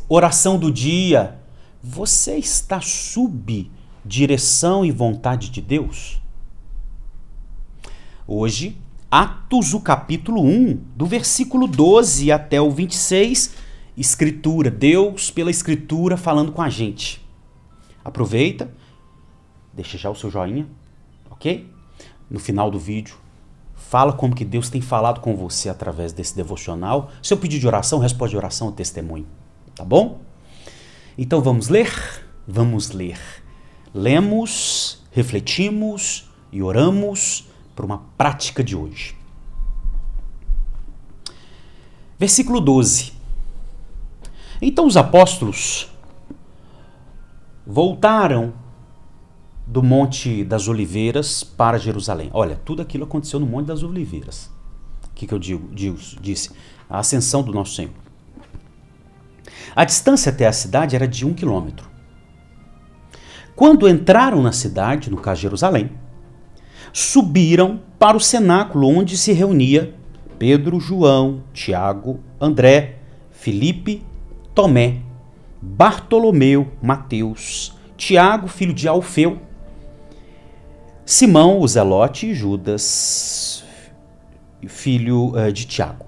Oração do dia. Você está sob direção e vontade de Deus? Hoje, Atos, o capítulo 1, do versículo 12 até o 26, Escritura. Deus, pela Escritura, falando com a gente. Aproveita, deixa já o seu joinha, ok? No final do vídeo, fala como que Deus tem falado com você através desse devocional. Se eu pedir de oração, responde de oração ou testemunho, tá bom? Então vamos ler? Vamos ler. Lemos, refletimos e oramos por uma prática de hoje. Versículo 12. Então os apóstolos voltaram do Monte das Oliveiras para Jerusalém. Olha, tudo aquilo aconteceu no Monte das Oliveiras. O que eu disse? A ascensão do nosso Senhor. A distância até a cidade era de 1 quilômetro. Quando entraram na cidade, no caso Jerusalém, subiram para o cenáculo onde se reunia Pedro, João, Tiago, André, Filipe, Tomé, Bartolomeu, Mateus, Tiago, filho de Alfeu, Simão, o Zelote, e Judas, filho de Tiago.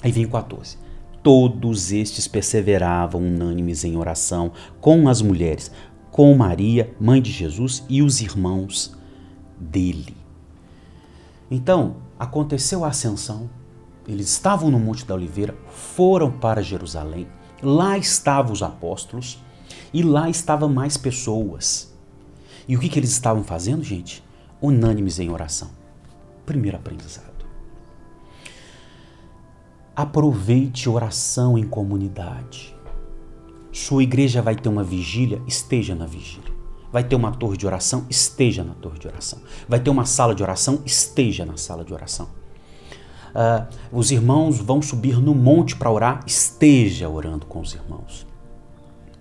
Aí vem 14. Todos estes perseveravam unânimes em oração com as mulheres, com Maria, mãe de Jesus, e os irmãos dele. Então, aconteceu a ascensão, eles estavam no Monte da Oliveira, foram para Jerusalém, lá estavam os apóstolos e lá estavam mais pessoas. E o que eles estavam fazendo, gente? Unânimes em oração. Primeiro aprendizado. Aproveite oração em comunidade. Sua igreja vai ter uma vigília, esteja na vigília. Vai ter uma torre de oração, esteja na torre de oração. Vai ter uma sala de oração, esteja na sala de oração. Os irmãos vão subir no monte para orar, esteja orando com os irmãos.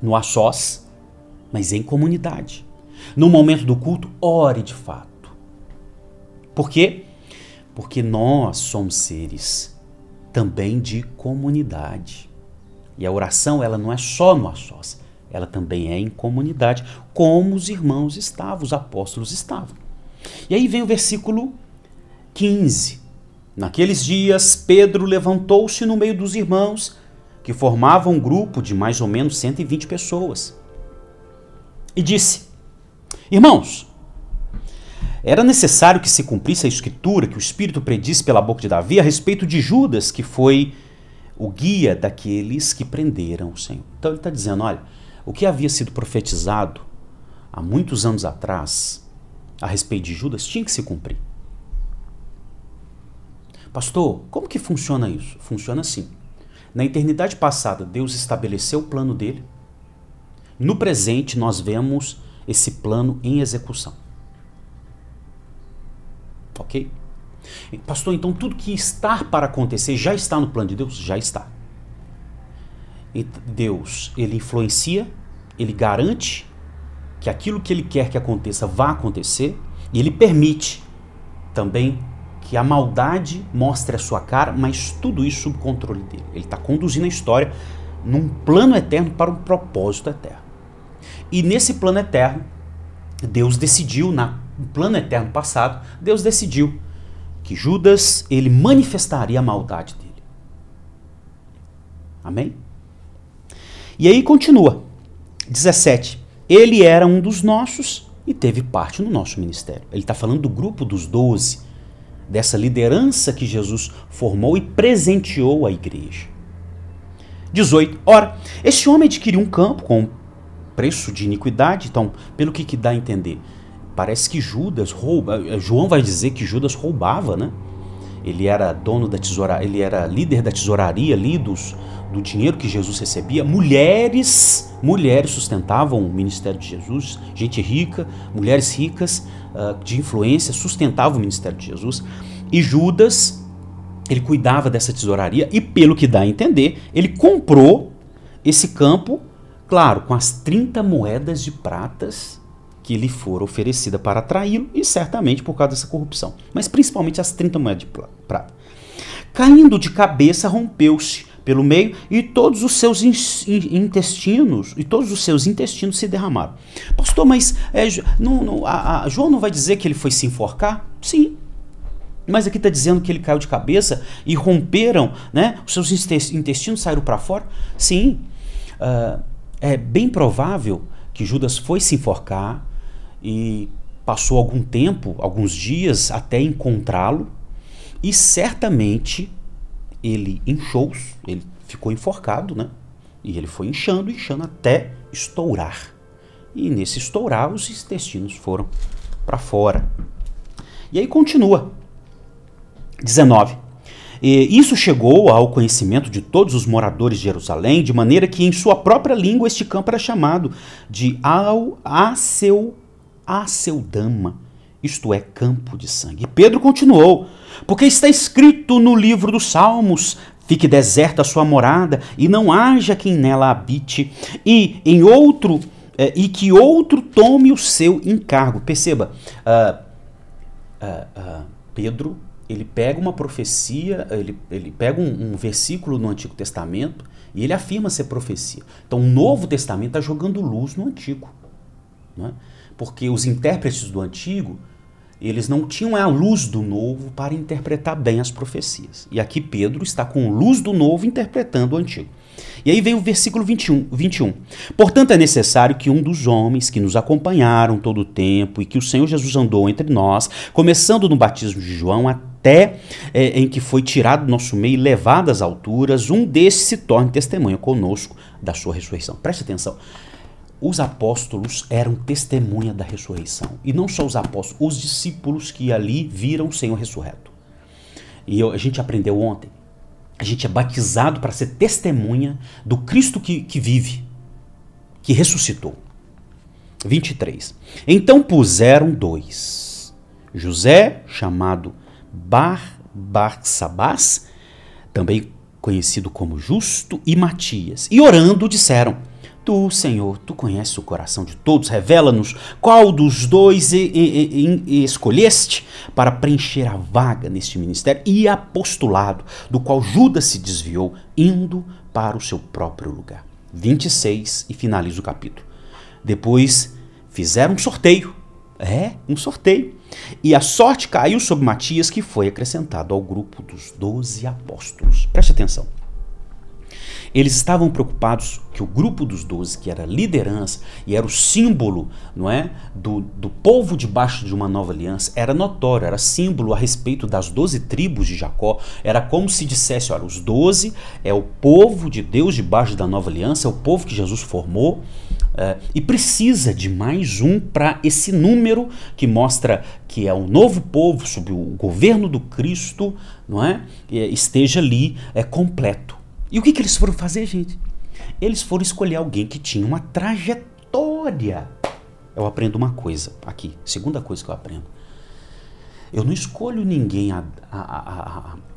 No a sós, mas em comunidade. No momento do culto, ore de fato. Por quê? Porque nós somos seres também de comunidade. E a oração, ela não é só no a sós, ela também é em comunidade, como os irmãos estavam, os apóstolos estavam. E aí vem o versículo 15. Naqueles dias, Pedro levantou-se no meio dos irmãos, que formavam um grupo de mais ou menos 120 pessoas, e disse: Irmãos, era necessário que se cumprisse a escritura que o Espírito predisse pela boca de Davi a respeito de Judas, que foi o guia daqueles que prenderam o Senhor. Então ele está dizendo, olha, o que havia sido profetizado há muitos anos atrás a respeito de Judas tinha que se cumprir. Pastor, como que funciona isso? Funciona assim. Na eternidade passada, Deus estabeleceu o plano dele. No presente, nós vemos esse plano em execução. Ok? Pastor, então tudo que está para acontecer já está no plano de Deus? Já está. E Deus, ele influencia, ele garante que aquilo que ele quer que aconteça vai acontecer, e ele permite também que a maldade mostre a sua cara, mas tudo isso sob controle dele. Ele está conduzindo a história num plano eterno para um propósito eterno. E nesse plano eterno, Deus decidiu, no plano eterno passado, Deus decidiu que Judas, ele manifestaria a maldade dele. Amém? E aí continua, 17. Ele era um dos nossos e teve parte no nosso ministério. Ele está falando do grupo dos 12, dessa liderança que Jesus formou e presenteou à igreja. 18. Ora, esse homem adquiriu um campo com preço de iniquidade. Então, pelo que dá a entender? Parece que Judas rouba. João vai dizer que Judas roubava, né? Ele era dono da tesouraria, ele era líder da tesouraria ali do dinheiro que Jesus recebia. Mulheres sustentavam o ministério de Jesus, gente rica, mulheres ricas de influência sustentavam o ministério de Jesus. E Judas, ele cuidava dessa tesouraria e, pelo que dá a entender, ele comprou esse campo, claro, com as 30 moedas de pratas que lhe foram oferecidas para atraí-lo, e certamente por causa dessa corrupção, mas principalmente as 30 moedas de prata. Caindo de cabeça, rompeu-se pelo meio e todos os seus intestinos se derramaram. Pastor, mas João não vai dizer que ele foi se enforcar? Sim. Mas aqui está dizendo que ele caiu de cabeça e romperam, né? Os seus intestinos saíram para fora? Sim. É bem provável que Judas foi se enforcar e passou algum tempo, alguns dias, até encontrá-lo. E certamente ele inchou, ele ficou enforcado, né? E ele foi inchando até estourar. E nesse estourar, os intestinos foram para fora. E aí continua. 19. Isso chegou ao conhecimento de todos os moradores de Jerusalém, de maneira que em sua própria língua este campo era chamado de Aceldama, isto é, campo de sangue. E Pedro continuou, porque está escrito no livro dos Salmos: fique deserta a sua morada, e não haja quem nela habite, e que outro tome o seu encargo. Perceba, Pedro, ele pega uma profecia, ele pega um versículo no Antigo Testamento e ele afirma ser profecia. Então o Novo Testamento está jogando luz no Antigo, né? Porque os intérpretes do Antigo, eles não tinham a luz do Novo para interpretar bem as profecias. E aqui Pedro está com luz do Novo interpretando o Antigo. E aí vem o versículo 21. Portanto, é necessário que um dos homens que nos acompanharam todo o tempo e que o Senhor Jesus andou entre nós, começando no batismo de João até em que foi tirado do nosso meio e levado às alturas, um desses se torne testemunha conosco da sua ressurreição. Preste atenção. Os apóstolos eram testemunha da ressurreição. E não só os apóstolos, os discípulos que ali viram o Senhor ressurreto. E a gente aprendeu ontem. A gente é batizado para ser testemunha do Cristo que vive, que ressuscitou. 23. Então puseram dois, José, chamado Barsabás, também conhecido como Justo, e Matias, e orando disseram: Tu, Senhor, tu conheces o coração de todos, revela-nos qual dos dois escolheste para preencher a vaga neste ministério e apostolado, do qual Judas se desviou, indo para o seu próprio lugar. 26, e finaliza o capítulo. Depois fizeram um sorteio, e a sorte caiu sobre Matias, que foi acrescentado ao grupo dos 12 apóstolos. Preste atenção. Eles estavam preocupados que o grupo dos 12, que era a liderança e era o símbolo, não é, do povo debaixo de uma nova aliança, era notório, era símbolo a respeito das 12 tribos de Jacó. Era como se dissesse: olha, os 12 é o povo de Deus debaixo da nova aliança, é o povo que Jesus formou, e precisa de mais um para esse número que mostra que é um novo povo sob o governo do Cristo, não é, esteja ali completo. E o que eles foram fazer, gente? Eles foram escolher alguém que tinha uma trajetória. Eu aprendo uma coisa aqui, segunda coisa que eu aprendo. Eu não escolho ninguém,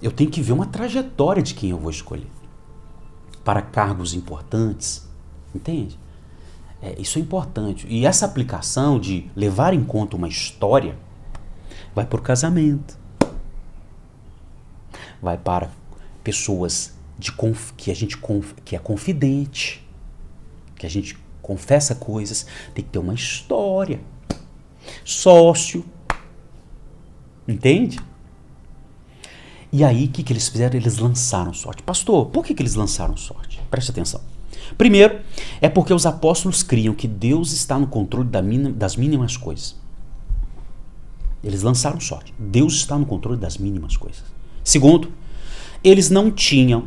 eu tenho que ver uma trajetória de quem eu vou escolher. Para cargos importantes, entende? Isso é importante. E essa aplicação de levar em conta uma história vai para o casamento. Vai para pessoas que é confidente, que a gente confessa coisas, tem que ter uma história. Sócio, entende? E aí, o que eles fizeram? Eles lançaram sorte. Pastor, por que eles lançaram sorte? Preste atenção. Primeiro, é porque os apóstolos criam que Deus está no controle das mínimas coisas. Eles lançaram sorte. Deus está no controle das mínimas coisas. Segundo, eles não tinham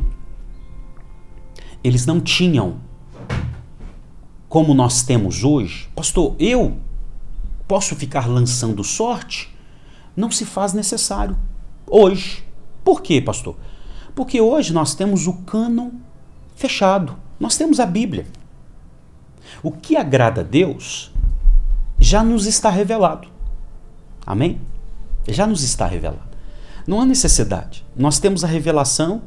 como nós temos hoje. Pastor, eu posso ficar lançando sorte? Não se faz necessário hoje. Por quê, pastor? Porque hoje nós temos o cânon fechado. Nós temos a Bíblia. O que agrada a Deus já nos está revelado. Amém? Já nos está revelado. Não há necessidade. Nós temos a revelação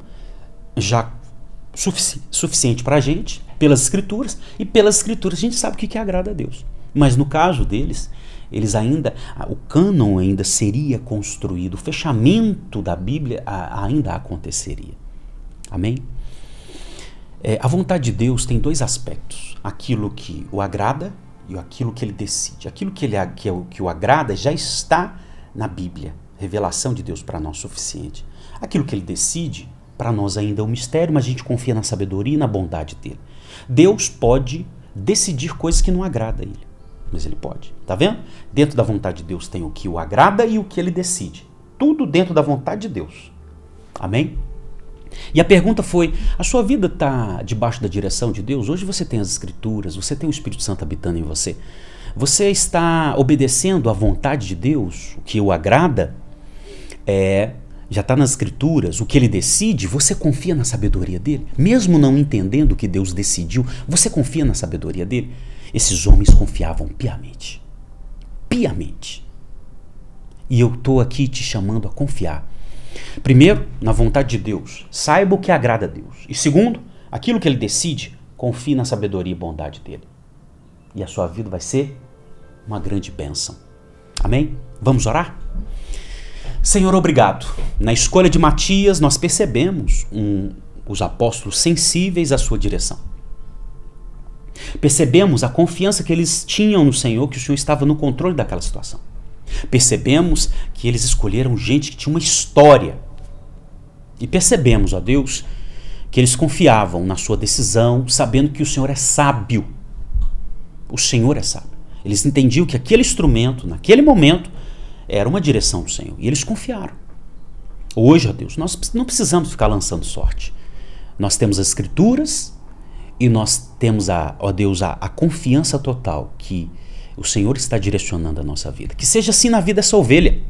já suficiente para a gente, pelas Escrituras, e pelas Escrituras a gente sabe o que agrada a Deus. Mas no caso deles, o cânon ainda seria construído, o fechamento da Bíblia ainda aconteceria. Amém? A vontade de Deus tem dois aspectos. Aquilo que o agrada e aquilo que ele decide. Aquilo que o agrada já está na Bíblia. Revelação de Deus para nós suficiente. Aquilo que ele decide, para nós ainda é um mistério, mas a gente confia na sabedoria e na bondade dele. Deus pode decidir coisas que não agradam a ele, mas ele pode. Tá vendo? Dentro da vontade de Deus tem o que o agrada e o que ele decide. Tudo dentro da vontade de Deus. Amém? E a pergunta foi, a sua vida está debaixo da direção de Deus? Hoje você tem as Escrituras, você tem o Espírito Santo habitando em você. Você está obedecendo à vontade de Deus, o que o agrada? Já está nas Escrituras, o que ele decide, você confia na sabedoria dele? Mesmo não entendendo o que Deus decidiu, você confia na sabedoria dele? Esses homens confiavam piamente. Piamente. E eu estou aqui te chamando a confiar. Primeiro, na vontade de Deus. Saiba o que agrada a Deus. E segundo, aquilo que ele decide, confie na sabedoria e bondade dele. E a sua vida vai ser uma grande bênção. Amém? Vamos orar? Senhor, obrigado. Na escolha de Matias, nós percebemos os apóstolos sensíveis à sua direção. Percebemos a confiança que eles tinham no Senhor, que o Senhor estava no controle daquela situação. Percebemos que eles escolheram gente que tinha uma história. E percebemos, ó Deus, que eles confiavam na sua decisão, sabendo que o Senhor é sábio. O Senhor é sábio. Eles entendiam que aquele instrumento, naquele momento, era uma direção do Senhor. E eles confiaram. Hoje, ó Deus, nós não precisamos ficar lançando sorte. Nós temos as Escrituras e nós temos, ó Deus, a confiança total que o Senhor está direcionando a nossa vida. Que seja assim na vida dessa ovelha.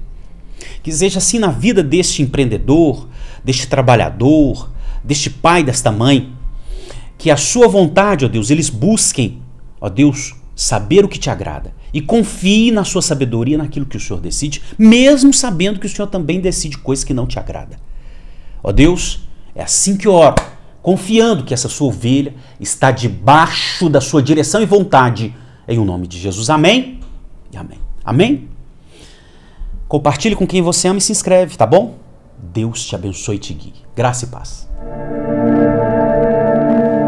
Que seja assim na vida deste empreendedor, deste trabalhador, deste pai, desta mãe. Que a sua vontade, ó Deus, eles busquem, ó Deus, saber o que te agrada. E confie na sua sabedoria, naquilo que o Senhor decide, mesmo sabendo que o Senhor também decide coisas que não te agradam. Ó Deus, é assim que eu oro, confiando que essa sua ovelha está debaixo da sua direção e vontade, em o nome de Jesus. Amém? E amém. Amém? Compartilhe com quem você ama e se inscreve, tá bom? Deus te abençoe e te guie. Graça e paz.